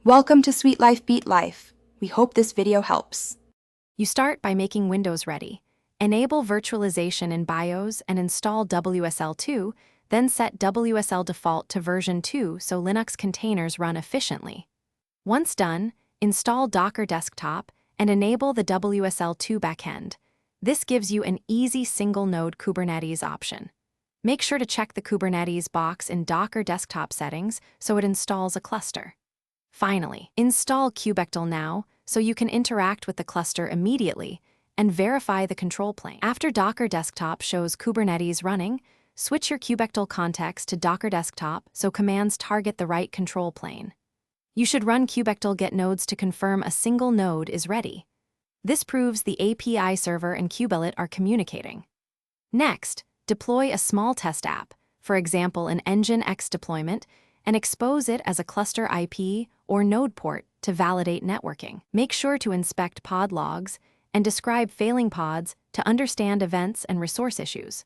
Welcome to Sweet Life Beat Life. We hope this video helps. You start by making Windows ready. Enable virtualization in BIOS and install WSL2, then set WSL default to version 2 so Linux containers run efficiently. Once done, install Docker Desktop and enable the WSL2 backend. This gives you an easy single-node Kubernetes option. Make sure to check the Kubernetes box in Docker Desktop settings so it installs a cluster. Finally, install Kubectl now so you can interact with the cluster immediately and verify the control plane. After Docker Desktop shows Kubernetes running, switch your Kubectl context to Docker Desktop so commands target the right control plane. You should run Kubectl get nodes to confirm a single node is ready. This proves the API server and kubelet are communicating. Next, deploy a small test app, for example an Nginx deployment, and expose it as a cluster IP or node port to validate networking. Make sure to inspect pod logs and describe failing pods to understand events and resource issues.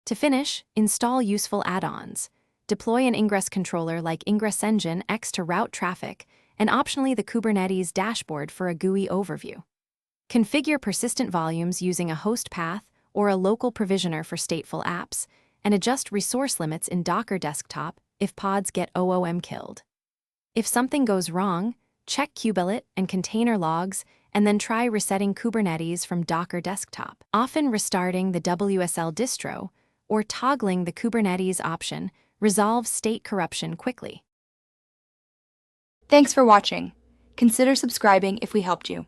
To finish, install useful add-ons. Deploy an ingress controller like Nginx to route traffic, and optionally the Kubernetes dashboard for a GUI overview. Configure persistent volumes using a host path or a local provisioner for stateful apps, and adjust resource limits in Docker Desktop if pods get OOM killed. If something goes wrong, check kubelet and container logs and then try resetting Kubernetes from Docker Desktop. Often restarting the WSL distro or toggling the Kubernetes option resolves state corruption quickly. Thanks for watching. Consider subscribing if we helped you.